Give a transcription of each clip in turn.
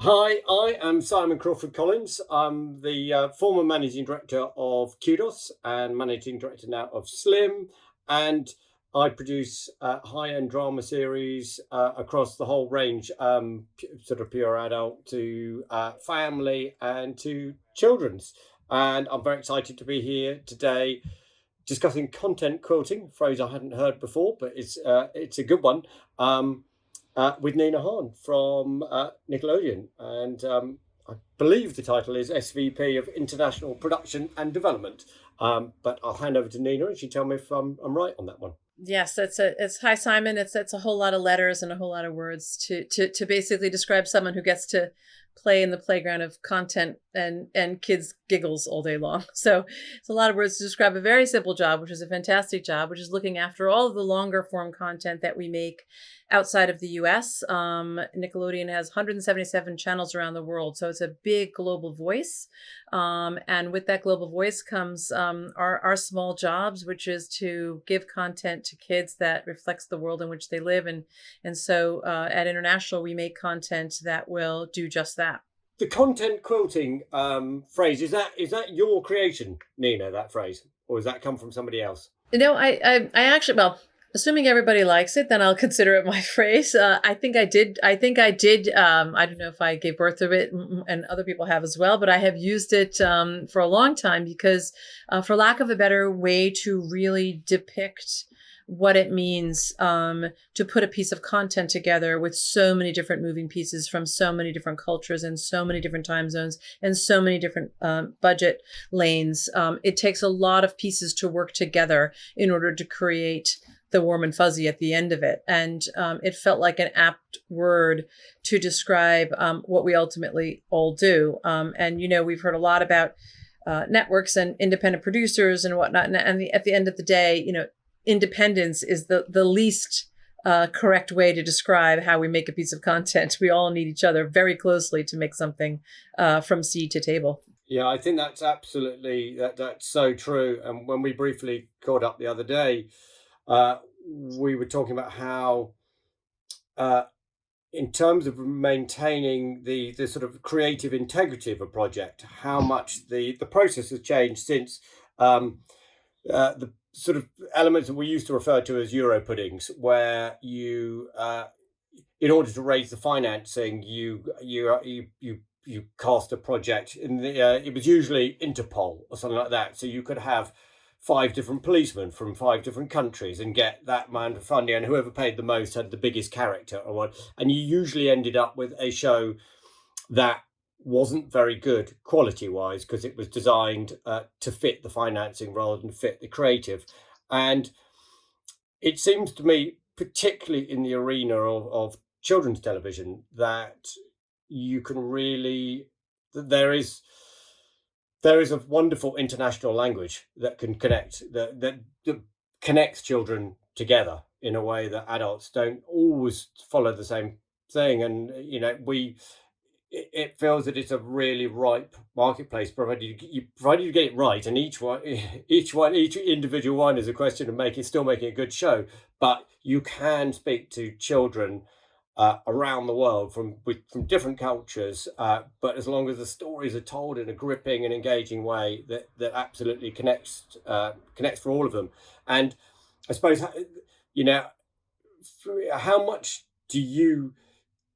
Hi, I am Simon Crawford Collins. I'm the former managing director of Kudos and managing director now of Slim. And I produce high-end drama series across the whole range, sort of pure adult to family and to children's. And I'm very excited to be here today discussing content quilting, a phrase I hadn't heard before, but it's a good one. With Nina Hahn from Nickelodeon. And I believe the title is SVP of International Production and Development. But I'll hand over to Nina and she tell me if I'm right on that one. Yes, it's hi Simon. It's a whole lot of letters and a whole lot of words to basically describe someone who gets to play in the playground of content and kids giggles all day long. So it's a lot of words to describe a very simple job, which is a fantastic job, which is looking after all of the longer form content that we make outside of the US. Nickelodeon has 177 channels around the world, so it's a big global voice. And with that global voice comes our small jobs, which is to give content to kids that reflects the world in which they live. And so at International, we make content that will do just that. The content quilting phrase, is that your creation, Nina, that phrase? Or does that come from somebody else? I actually, well, assuming everybody likes it, then I'll consider it my phrase. I think I did. I don't know if I gave birth to it, and other people have as well, but I have used it for a long time because, for lack of a better way to really depict what it means to put a piece of content together with so many different moving pieces from so many different cultures and so many different time zones and so many different budget lanes. It takes a lot of pieces to work together in order to create the warm and fuzzy at the end of it. And it felt like an apt word to describe what we ultimately all do. And, we've heard a lot about networks and independent producers and whatnot. And at the end of the day, independence is the least correct way to describe how we make a piece of content. We all need each other very closely to make something from seed to table. Yeah, I think that's absolutely, that's so true. And when we briefly caught up the other day, we were talking about how, in terms of maintaining the sort of creative integrity of a project, how much the process has changed since the sort of elements that we used to refer to as Euro puddings, where you, in order to raise the financing, you cast a project in it was usually Interpol or something like that, so you could have 5 different policemen from 5 different countries and get that amount of funding, and whoever paid the most had the biggest character or what, and you usually ended up with a show that wasn't very good quality wise because it was designed to fit the financing rather than fit the creative. And it seems to me, particularly in the arena of children's television, that you can really, there is a wonderful international language that can connect, that connects children together in a way that adults don't always follow the same thing. And it feels that it's a really ripe marketplace, provided you get it right. And each individual one is a question of still making a good show. But you can speak to children around the world from different cultures, but as long as the stories are told in a gripping and engaging way, that absolutely connects for all of them. And I suppose, how much do you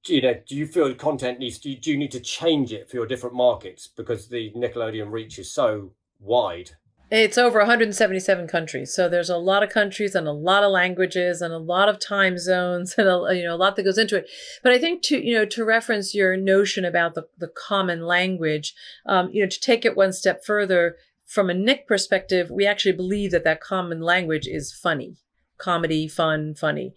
feel the content do you need to change it for your different markets, because the Nickelodeon reach is so wide? It's over 177 countries. So there's a lot of countries and a lot of languages and a lot of time zones and a lot that goes into it. But I think to reference your notion about the common language, to take it one step further, from a Nick perspective, we actually believe that common language is funny. Comedy, fun, funny.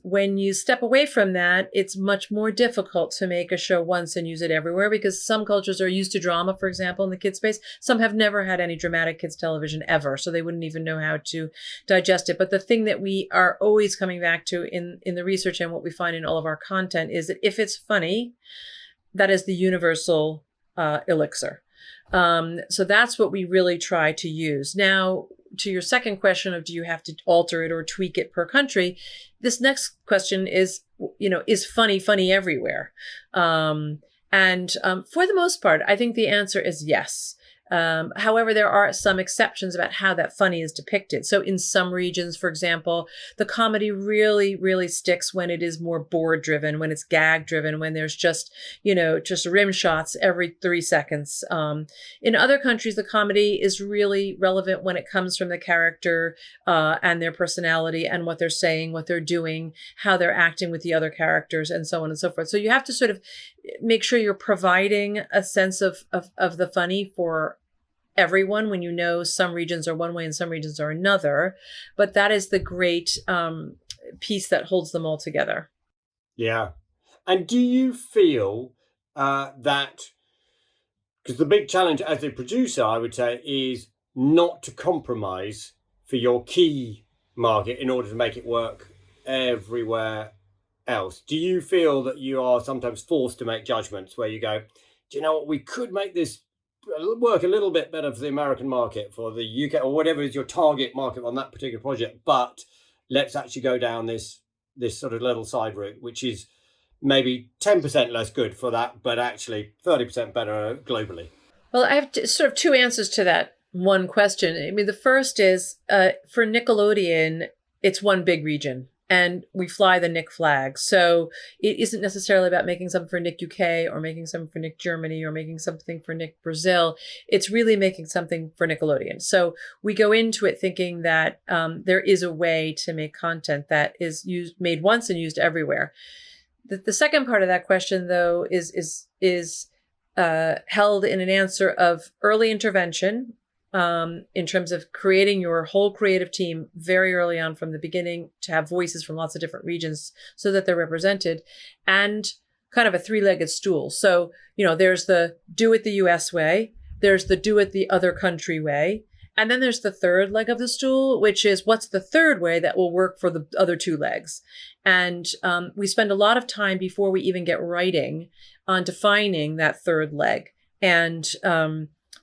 When you step away from that, it's much more difficult to make a show once and use it everywhere, because some cultures are used to drama, for example, in the kids space. Some have never had any dramatic kids television ever, so they wouldn't even know how to digest it. But the thing that we are always coming back to in the research and what we find in all of our content is that if it's funny, that is the universal elixir. So that's what we really try to use. Now, to your second question of do you have to alter it or tweak it per country, this next question is, is funny everywhere? For the most part, I think the answer is yes. However, there are some exceptions about how that funny is depicted. So in some regions, for example, the comedy really, really sticks when it is more board driven, when it's gag driven, when there's just rim shots every 3 seconds. In other countries, the comedy is really relevant when it comes from the character and their personality and what they're saying, what they're doing, how they're acting with the other characters, and so on and so forth. So you have to sort of make sure you're providing a sense of the funny for everyone when some regions are one way and some regions are another. But that is the great piece that holds them all together. Yeah. And do you feel that, because the big challenge as a producer, I would say, is not to compromise for your key market in order to make it work everywhere else? Do you feel that you are sometimes forced to make judgments where you go, do you know what, we could make this work a little bit better for the American market, for the UK, or whatever is your target market on that particular project, but let's actually go down this sort of little side route, which is maybe 10% less good for that, but actually 30% better globally? Well, I have sort of two answers to that one question. I mean, the first is for Nickelodeon, it's one big region. And we fly the Nick flag. So it isn't necessarily about making something for Nick UK or making something for Nick Germany or making something for Nick Brazil. It's really making something for Nickelodeon. So we go into it thinking that there is a way to make content that is made once and used everywhere. The second part of that question, though, is held in an answer of early intervention, in terms of creating your whole creative team very early on from the beginning to have voices from lots of different regions so that they're represented, and kind of a three-legged stool. So, there's the do it the US way, there's the do it the other country way, and then there's the third leg of the stool, which is what's the third way that will work for the other two legs. And we spend a lot of time before we even get writing on defining that third leg. And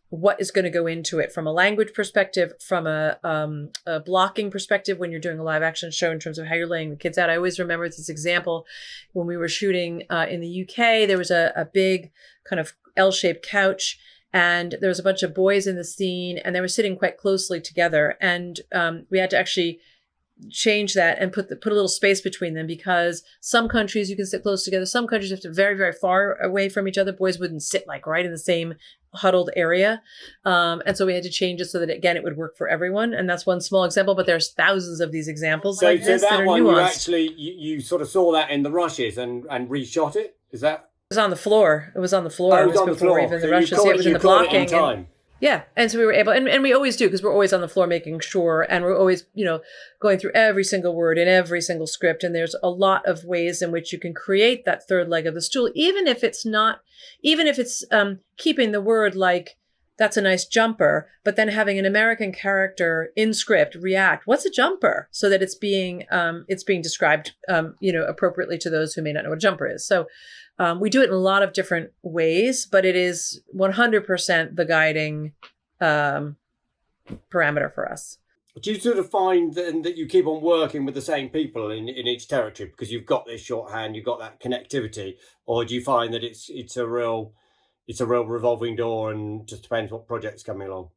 what is going to go into it from a language perspective, from a blocking perspective when you're doing a live action show in terms of how you're laying the kids out. I always remember this example when we were shooting in the UK. There was a big kind of L-shaped couch, and there was a bunch of boys in the scene, and they were sitting quite closely together. And we had to actually change that and put a little space between them, because some countries you can sit close together. Some countries have to very, very far away from each other. Boys wouldn't sit like right in the same huddled area. And so we had to change it so that, again, it would work for everyone. And that's one small example, but there's thousands of these examples like this that are nuanced. You sort of saw that in the rushes and reshot it? Is that? It was on the floor. It was on the floor. Oh, it was on the floor. Even the rushes. It was in the blocking. Yeah. And so we were able, and we always do, because we're always on the floor making sure, and we're always, going through every single word in every single script. And there's a lot of ways in which you can create that third leg of the stool, even if it's keeping the word like, that's a nice jumper, but then having an American character in script react, what's a jumper? So that it's being described, appropriately to those who may not know what a jumper is. So we do it in a lot of different ways, but it is 100% the guiding parameter for us. Do you sort of find that you keep on working with the same people in each territory because you've got this shorthand, you've got that connectivity, or do you find that it's a real revolving door and just depends what project's coming along?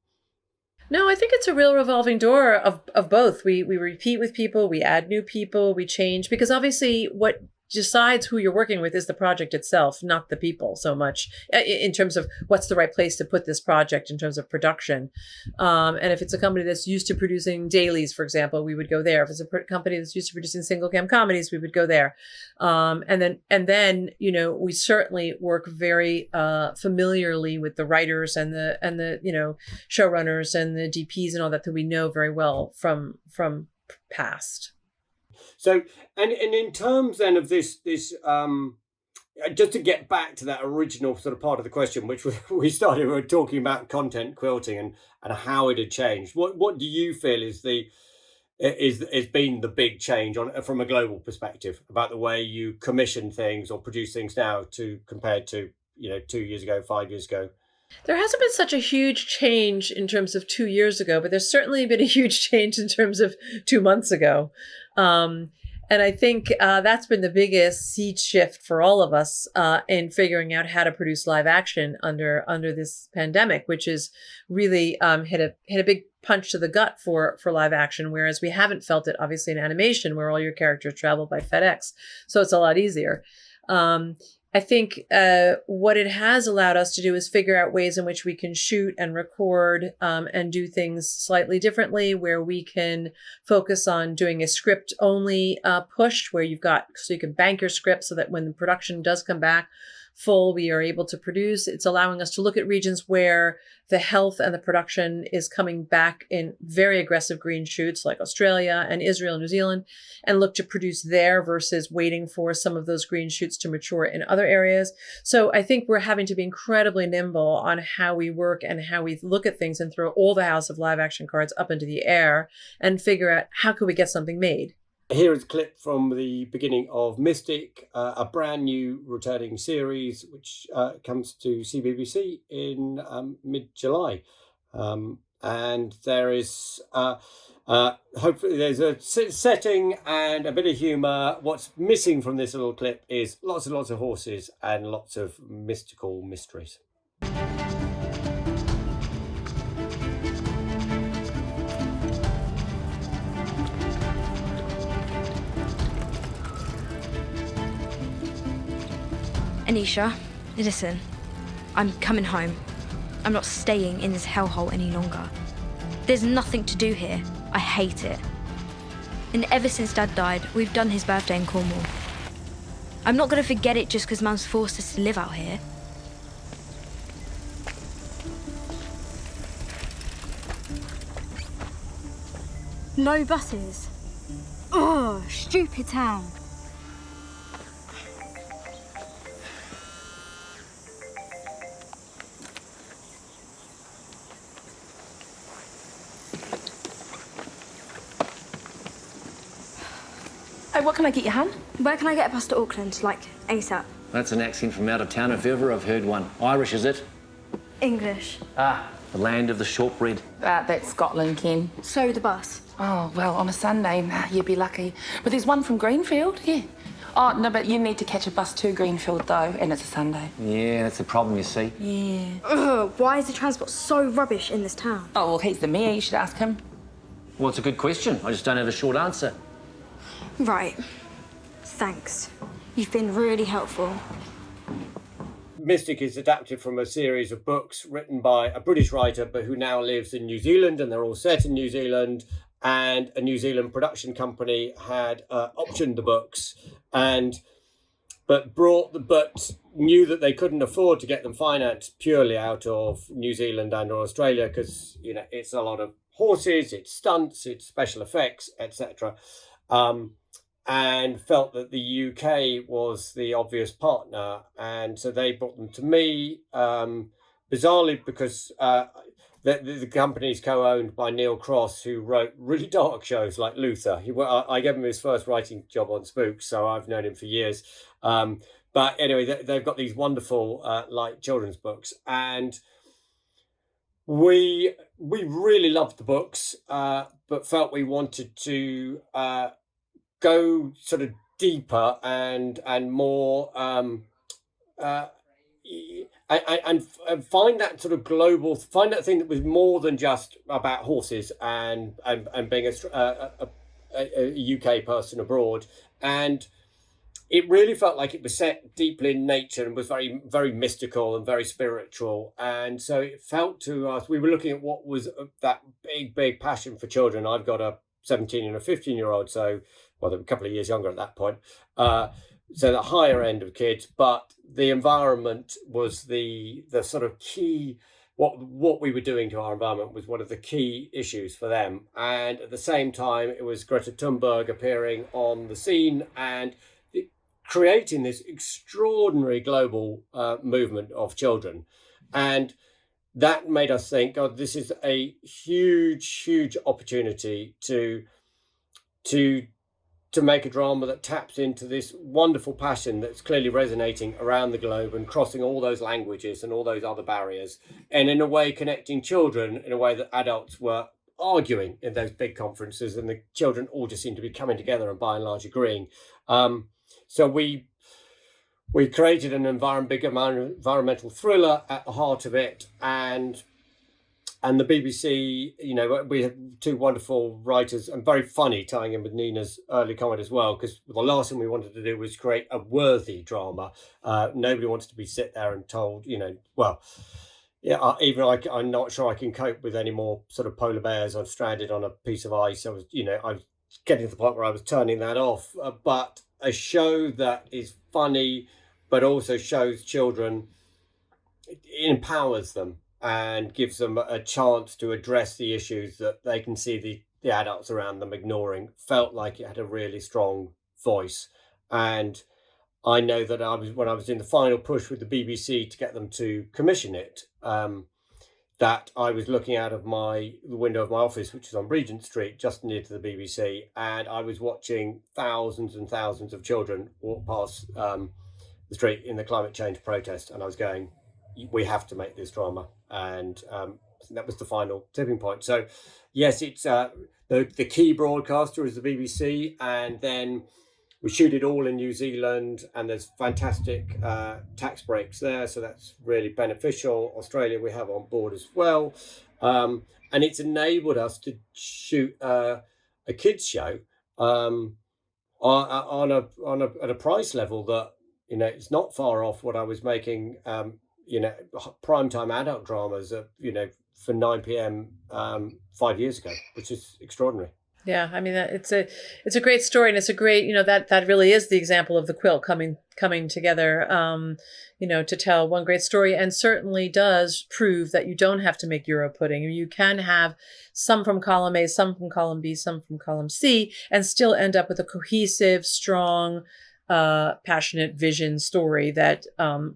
No, I think it's a real revolving door of both. We repeat with people, we add new people, we change, because obviously what decides who you're working with is the project itself, not the people so much, in terms of what's the right place to put this project in terms of production. And if it's a company that's used to producing dailies, for example, we would go there. If it's a company that's used to producing single cam comedies, we would go there. And then we certainly work very familiarly with the writers and the showrunners and the DPs and all that we know very well from past. So, and in terms then of this, just to get back to that original sort of part of the question, which we were talking about content quilting and how it had changed. What do you feel is been the big change from a global perspective about the way you commission things or produce things now compared to 2 years ago, 5 years ago? There hasn't been such a huge change in terms of 2 years ago, but there's certainly been a huge change in terms of 2 months ago. Um, and I think that's been the biggest seed shift for all of us in figuring out how to produce live action under this pandemic, which is really hit a big punch to the gut for live action. Whereas we haven't felt it, obviously, in animation, where all your characters travel by FedEx, so it's a lot easier. I think what it has allowed us to do is figure out ways in which we can shoot and record and do things slightly differently, where we can focus on doing a script only push, where so you can bank your script so that when the production does come back full, we are able to produce. It's allowing us to look at regions where the health and the production is coming back in very aggressive green shoots, like Australia and Israel and New Zealand, and look to produce there versus waiting for some of those green shoots to mature in other areas. So I think we're having to be incredibly nimble on how we work and how we look at things, and throw all the house of live action cards up into the air and figure out how can we get something made. Here is a clip from the beginning of Mystic, a brand new returning series which comes to CBBC in mid-July. And there is hopefully there's a setting and a bit of humour. What's missing from this little clip is lots and lots of horses and lots of mystical mysteries. Anisha, listen, I'm coming home. I'm not staying in this hellhole any longer. There's nothing to do here. I hate it. And ever since Dad died, we've done his birthday in Cornwall. I'm not going to forget it just because Mum's forced us to live out here. No buses. Ugh, stupid town. Hey, what can I get you, hun? Where can I get a bus to Auckland, like ASAP? That's an accent from out of town if ever I've heard one. Irish, is it? English. Ah, the land of the shortbread. That's Scotland, Ken. So the bus. Oh, well, on a Sunday, you'd be lucky. But there's one from Greenfield, yeah. Oh, no, but you need to catch a bus to Greenfield, though, and it's a Sunday. Yeah, that's the problem, you see. Yeah. Ugh, why is the transport so rubbish in this town? Oh, well, he's the mayor. You should ask him. Well, it's a good question. I just don't have a short answer. Right. Thanks. You've been really helpful. Mystic is adapted from a series of books written by a British writer, but who now lives in New Zealand, and they're all set in New Zealand. And a New Zealand production company had optioned the books, but knew that they couldn't afford to get them financed purely out of New Zealand and or Australia, because it's a lot of horses, it's stunts, it's special effects, etc. And felt that the UK was the obvious partner. And so they brought them to me, bizarrely, because the company is co-owned by Neil Cross, who wrote really dark shows like Luther. I gave him his first writing job on Spooks, so I've known him for years. But anyway, they've got these wonderful light children's books. And we really loved the books, but felt we wanted to go sort of deeper and more and find that sort of find that thing that was more than just about horses and being a UK person abroad. And it really felt like it was set deeply in nature and was very, very mystical and very spiritual. And so it felt to us, we were looking at what was that big passion for children. I've got a 17 and a 15-year-old, so well, they're a couple of years younger at that point. So the higher end of kids, but the environment was the sort of key. What we were doing to our environment was one of the key issues for them. And at the same time, it was Greta Thunberg appearing on the scene and creating this extraordinary global movement of children. And that made us think, God, this is a huge opportunity to to make a drama that taps into this wonderful passion that's clearly resonating around the globe and crossing all those languages and all those other barriers, and in a way connecting children in a way that adults were arguing in those big conferences, and the children all just seem to be coming together and by and large agreeing. So we created an big environmental thriller at the heart of it, and the BBC, we have two wonderful writers and very funny, tying in with Nina's early comment as well, because the last thing we wanted to do was create a worthy drama. Nobody wants to be sit there and told, I'm not sure I can cope with any more sort of polar bears. I'm stranded on a piece of ice. I was getting to the point where I was turning that off. But a show that is funny, but also shows children, it empowers them and gives them a chance to address the issues that they can see the adults around them ignoring, felt like it had a really strong voice. And I know that when I was in the final push with the BBC to get them to commission it, that I was looking out of the window of my office, which is on Regent Street, just near to the BBC, and I was watching thousands and thousands of children walk past the street in the climate change protest, and I was going, we have to make this drama. And that was the final tipping point. So yes, it's the key broadcaster is the BBC, and then we shoot it all in New Zealand, and there's fantastic tax breaks there, so that's really beneficial. Australia we have on board as well, and it's enabled us to shoot a kids show at a price level that it's not far off what I was making. Primetime adult dramas for 9 p.m. 5 years ago, which is extraordinary. Yeah, I mean, it's a great story, and it's a great, that really is the example of the quilt coming together, to tell one great story, and certainly does prove that you don't have to make Euro pudding. You can have some from column A, some from column B, some from column C, and still end up with a cohesive, strong, passionate vision story that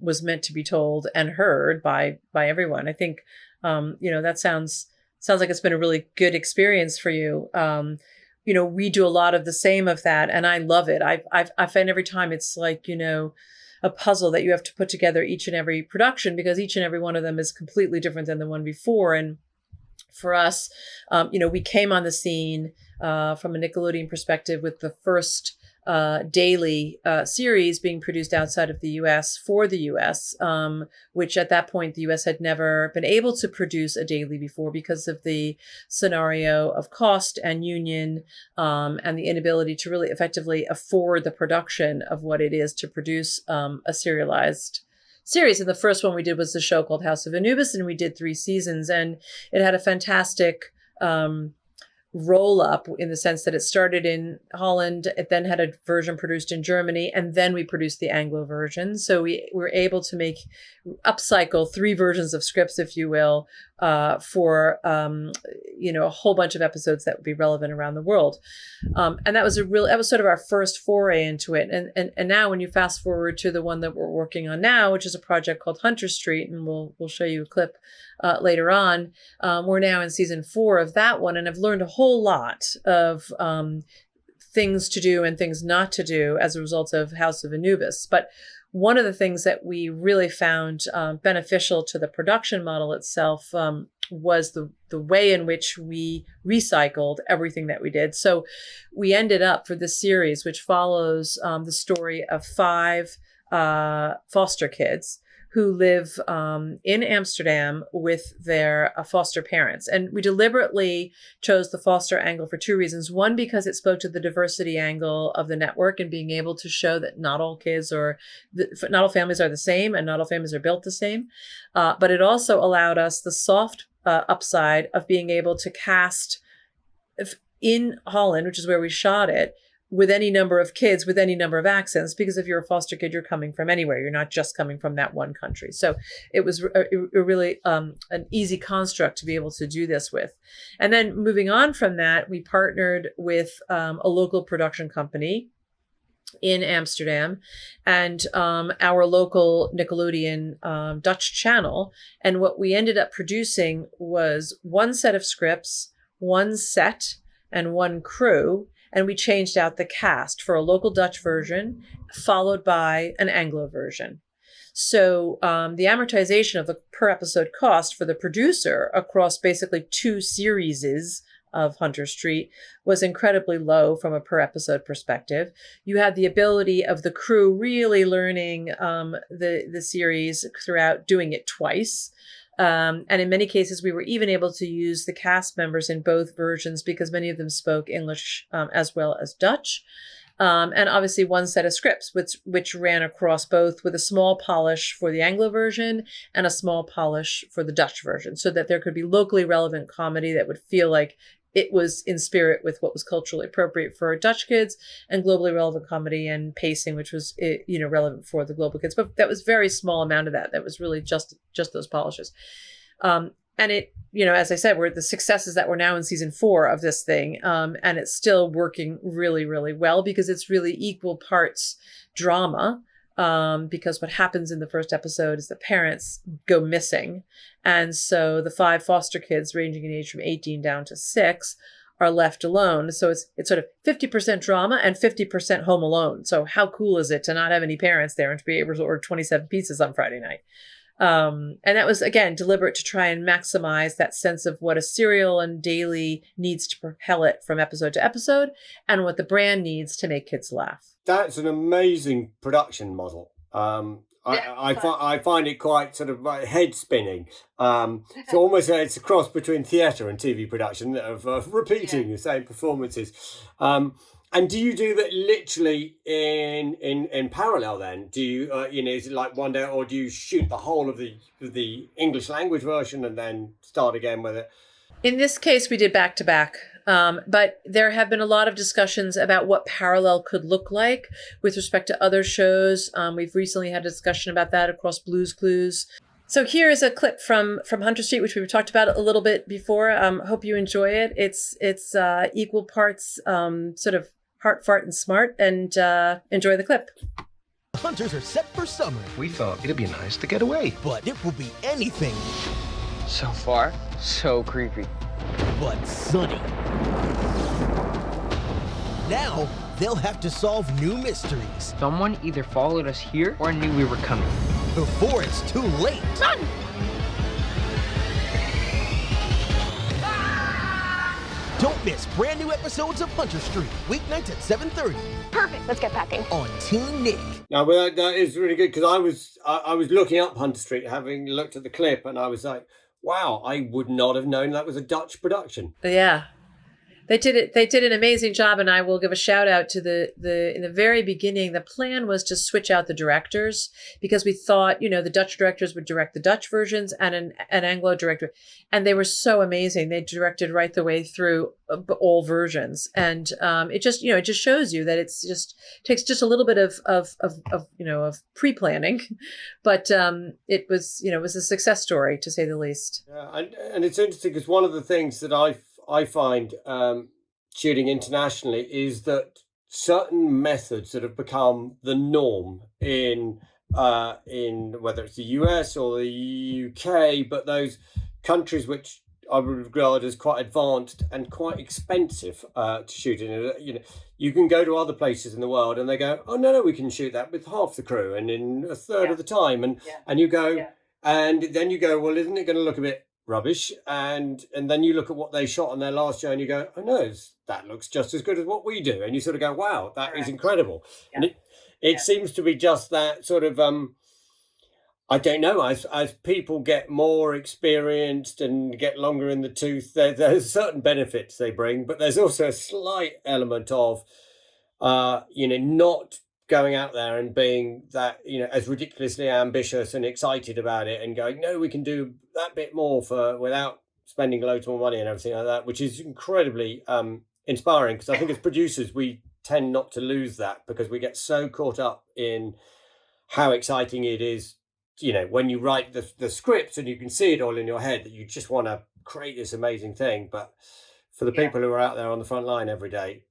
was meant to be told and heard by everyone. I think, that sounds like it's been a really good experience for you. We do a lot of the same of that, and I love it. I find every time it's like, a puzzle that you have to put together each and every production, because each and every one of them is completely different than the one before. And for us, we came on the scene from a Nickelodeon perspective with the first daily series being produced outside of the US for the US, which at that point the US had never been able to produce a daily before because of the scenario of cost and union, and the inability to really effectively afford the production of what it is to produce a serialized series. And the first one we did was the show called House of Anubis, and we did 3 seasons, and it had a fantastic roll up in the sense that it started in Holland. It then had a version produced in Germany, and then we produced the Anglo version. So we were able to upcycle 3 versions of scripts, if you will, for a whole bunch of episodes that would be relevant around the world. And that was sort of our first foray into it. And now when you fast forward to the one that we're working on now, which is a project called Hunter Street, and we'll show you a clip later on. We're now in season 4 of that one, and I've learned a whole lot of things to do and things not to do as a result of House of Anubis. But one of the things that we really found beneficial to the production model itself was the way in which we recycled everything that we did. So we ended up for this series, which follows the story of 5 foster kids who live in Amsterdam with their foster parents. And we deliberately chose the foster angle for 2 reasons. One, because it spoke to the diversity angle of the network and being able to show that not all families are the same and not all families are built the same. But it also allowed us the soft upside of being able to cast in Holland, which is where we shot it, with any number of kids, with any number of accents, because if you're a foster kid, you're coming from anywhere. You're not just coming from that one country. So it was really an easy construct to be able to do this with. And then moving on from that, we partnered with a local production company in Amsterdam and our local Nickelodeon Dutch channel. And what we ended up producing was 1 set of scripts, 1 set, and 1 crew. and we changed out the cast for a local Dutch version, followed by an Anglo version. So the amortization of the per episode cost for the producer across basically 2 series of Hunter Street was incredibly low from a per episode perspective. You had the ability of the crew really learning the series throughout, doing it twice. And in many cases, we were even able to use the cast members in both versions because many of them spoke English as well as Dutch. And obviously one set of scripts, which ran across both, with a small polish for the Anglo version and a small polish for the Dutch version, so that there could be locally relevant comedy that would feel like it was in spirit with what was culturally appropriate for Dutch kids, and globally relevant comedy and pacing, which was, relevant for the global kids. But that was very small amount of that. That was really just those polishes. And it, as I said, we're the successes that we're now in season 4 of this thing. And it's still working really, really well because it's really equal parts drama. Because what happens in the first episode is the parents go missing. And so the 5 foster kids ranging in age from 18 down to 6 are left alone. So it's sort of 50% drama and 50% home alone. So how cool is it to not have any parents there and to be able to order 27 pizzas on Friday night? And that was, again, deliberate to try and maximize that sense of what a serial and daily needs to propel it from episode to episode, and what the brand needs to make kids laugh. That's an amazing production model. I find it quite sort of head spinning. It's almost it's a cross between theatre and TV production of repeating the same performances. And do you do that literally in parallel then? Do you, is it like one day, or do you shoot the whole of the English language version and then start again with it? In this case, we did back to back. But there have been a lot of discussions about what parallel could look like with respect to other shows. We've recently had a discussion about that across Blue's Clues. So here is a clip from Hunter Street, which we've talked about a little bit before. Hope you enjoy it. It's equal parts sort of heart, fart, and smart, and enjoy the clip. Hunters are set for summer, We thought it'd be nice to get away. but it will be anything So far, so creepy. but sunny. Now, they'll have to solve new mysteries Someone either followed us here or knew we were coming. before it's too late. Run! Don't miss brand new episodes of Hunter Street, weeknights at 7:30 Perfect. Let's get packing. on Teen Nick. Now, well, that is really good, because I was looking up Hunter Street, having looked at the clip, and I was like, wow, I would not have known that was a Dutch production. Yeah. They did an amazing job, and I will give a shout out to in the very beginning. The plan was to switch out the directors because we thought, the Dutch directors would direct the Dutch versions and an Anglo director, and they were so amazing. They directed right the way through all versions, and it just shows you that it's just takes just a little bit of pre-planning, but it was a success story, to say the least. Yeah, and it's interesting because one of the things that I find shooting internationally is that certain methods that have become the norm in whether it's the US or the UK, but those countries which I would regard as quite advanced and quite expensive to shoot in. You can go to other places in the world and they go, oh no, we can shoot that with half the crew and in a third of the time, and you go, and then you go, well, isn't it going to look a bit rubbish? And then you look at what they shot on their last show and you go, oh no, that looks just as good as what we do, and you sort of go, wow, that is incredible. And it seems to be just that sort of I don't know, as people get more experienced and get longer in the tooth, there's certain benefits they bring, but there's also a slight element of not going out there and being that, as ridiculously ambitious and excited about it and going, no, we can do that bit more without spending loads more money and everything like that, which is incredibly inspiring, because I think as producers, we tend not to lose that because we get so caught up in how exciting it is, when you write the scripts and you can see it all in your head, that you just want to create this amazing thing. But for the people who are out there on the front line every day,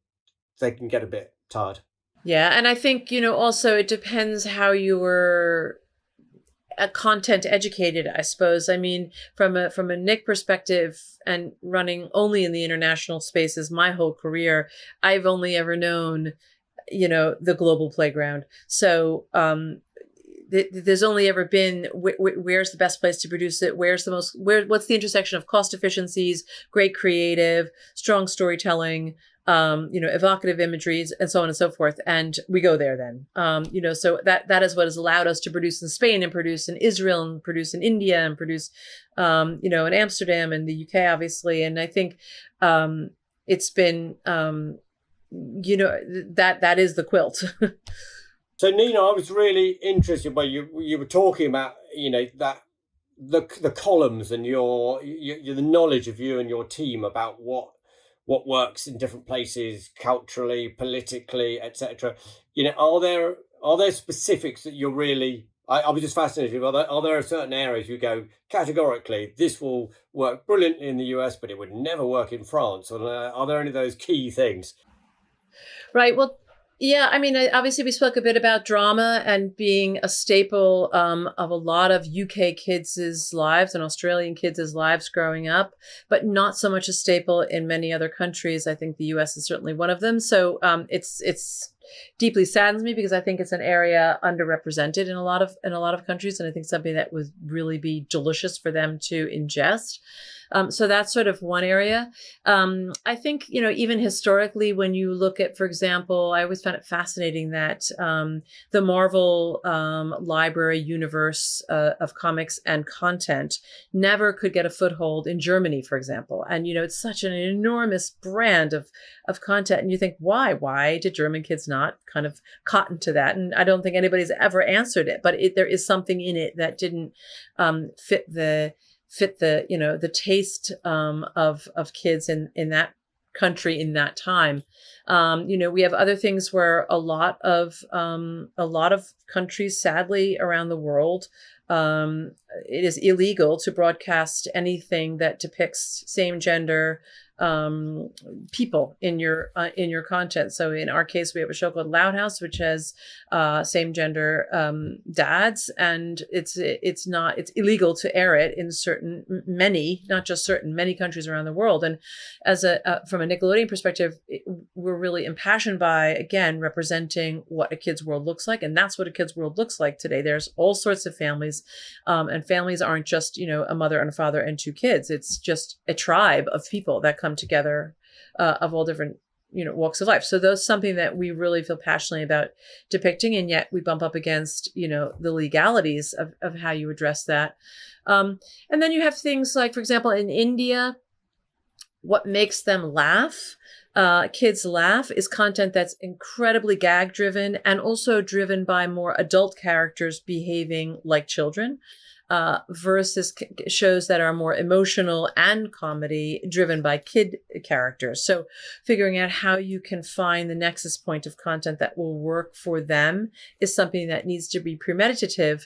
they can get a bit tired. Yeah, and I think, also it depends how you were content educated, I suppose. I mean, from a Nick perspective, and running only in the international spaces my whole career, I've only ever known, the global playground. So there's only ever been where's the best place to produce it, what's the intersection of cost efficiencies, great creative, strong storytelling, evocative imageries, and so on and so forth. And we go there then. So that is what has allowed us to produce in Spain and produce in Israel and produce in India and produce, in Amsterdam and the UK, obviously. And I think it's been, that is the quilt. So Nina, I was really interested when you were talking about, that the columns and your the knowledge of you and your team about what works in different places, culturally, politically, etc. Are there specifics that you're really? I was just fascinated. Are there certain areas you go categorically, this will work brilliantly in the US, but it would never work in France? Or are there any of those key things? Right. Well, yeah, I mean, obviously we spoke a bit about drama and being a staple of a lot of UK kids' lives and Australian kids' lives growing up, but not so much a staple in many other countries. I think the US is certainly one of them. So it's deeply saddens me because I think it's an area underrepresented in a lot of countries, and I think something that would really be delicious for them to ingest. So that's sort of one area. I think, even historically, when you look at, for example, I always found it fascinating that the Marvel library universe of comics and content never could get a foothold in Germany, for example. And, it's such an enormous brand of content. And you think, why? Why did German kids not kind of cotton to that? And I don't think anybody's ever answered it, but there is something in it that didn't fit the taste of kids in that country in that time. We have other things where a lot of countries, sadly, around the world, it is illegal to broadcast anything that depicts same gender people in your content. So in our case, we have a show called Loud House, which has same gender dads, and it's illegal to air it in many countries around the world. And as from a Nickelodeon perspective, we're really impassioned by, again, representing what a kid's world looks like, and that's what a kid's world looks like today. There's all sorts of families, and families aren't just a mother and a father and two kids. It's just a tribe of people that come together of all different walks of life. So that's something that we really feel passionately about depicting, and yet we bump up against the legalities of how you address that. And then you have things like, for example, in India, what makes them laugh, kids laugh, is content that's incredibly gag driven and also driven by more adult characters behaving like children. Versus shows that are more emotional and comedy driven by kid characters. So figuring out how you can find the nexus point of content that will work for them is something that needs to be premeditative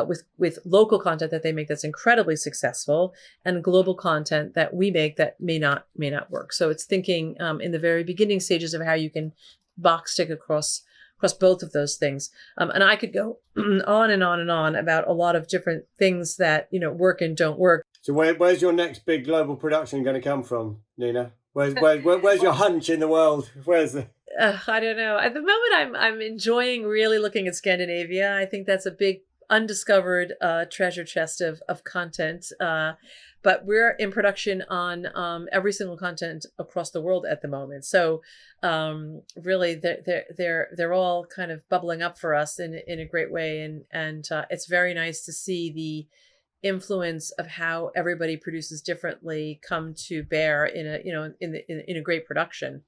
with local content that they make that's incredibly successful, and global content that we make that may not work. So it's thinking in the very beginning stages of how you can box tick across both of those things. And I could go on and on and on about a lot of different things that, work and don't work. So where's your next big global production going to come from, Nina? Where's your hunch in the world? Where's the... I don't know. At the moment, I'm enjoying really looking at Scandinavia. I think that's a big undiscovered treasure chest of content. But we're in production on every single content across the world at the moment. So really, they're all kind of bubbling up for us in a great way, and it's very nice to see the influence of how everybody produces differently come to bear in a great production.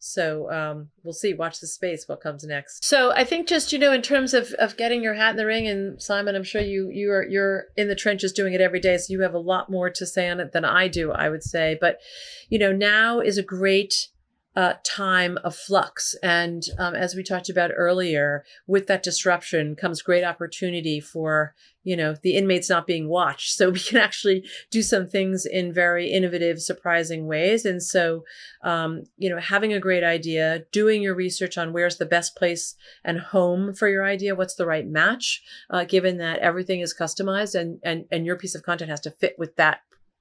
So we'll see. Watch the space. What comes next? So I think just in terms of getting your hat in the ring, and Simon, I'm sure you're in the trenches doing it every day, so you have a lot more to say on it than I do, I would say. But now is a great time of flux. And as we talked about earlier, with that disruption comes great opportunity for, the inmates not being watched. So we can actually do some things in very innovative, surprising ways. And so, having a great idea, doing your research on where's the best place and home for your idea, what's the right match, given that everything is customized and your piece of content has to fit with that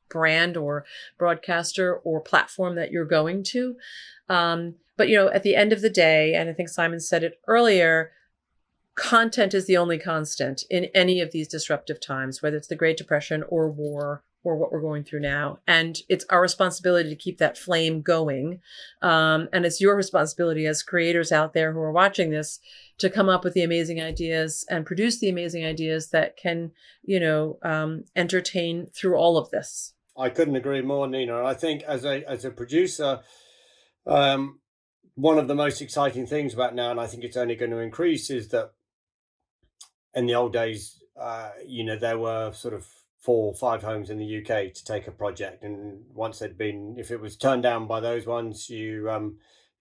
brand or broadcaster or platform that you're going to. But at the end of the day, and I think Simon said it earlier, content is the only constant in any of these disruptive times, whether it's the Great Depression or war or what we're going through now. And it's our responsibility to keep that flame going. And it's your responsibility as creators out there who are watching this to come up with the amazing ideas and produce the amazing ideas that can, entertain through all of this. I couldn't agree more, Nina. And I think as a producer, one of the most exciting things about now, and I think it's only going to increase, is that in the old days, there were sort of 4 or 5 homes in the UK to take a project, and once if it was turned down by those ones, you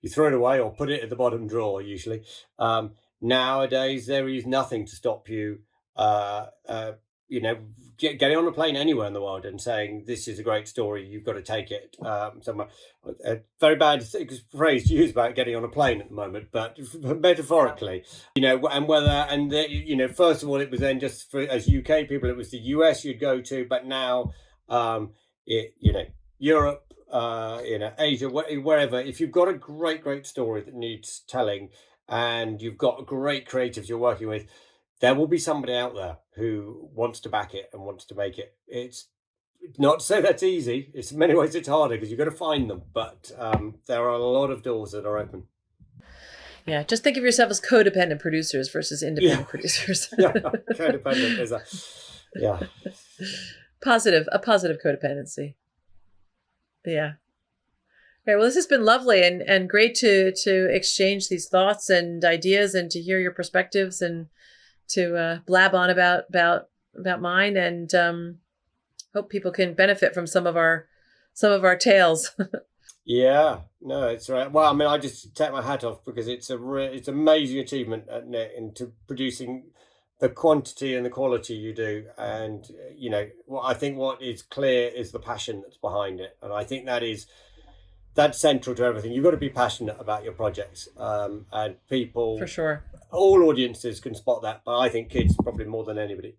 throw it away or put it at the bottom drawer usually. Nowadays, there is nothing to stop you, getting on a plane anywhere in the world and saying, this is a great story, you've got to take it somewhere. A very bad phrase to use about getting on a plane at the moment, but metaphorically, first of all, it was then just for, as UK people, it was the US you'd go to, but now, Europe, Asia, wherever, if you've got a great story that needs telling and you've got great creatives you're working with, there will be somebody out there who wants to back it and wants to make it. It's not to say that's easy. In many ways, it's harder because you've got to find them. But there are a lot of doors that are open. Yeah, just think of yourself as codependent producers versus independent producers. Yeah, codependent is a positive codependency. Yeah. Okay, well, this has been lovely and great to exchange these thoughts and ideas and to hear your perspectives and to blab on about mine, and hope people can benefit from some of our tales. Yeah, no, it's right. Well, I mean, I just take my hat off because it's it's amazing achievement at Net into producing the quantity and the quality you do. And I think what is clear is the passion that's behind it, and I think that's central to everything. You've got to be passionate about your projects, and people, for sure, all audiences can spot that, but I think kids probably more than anybody.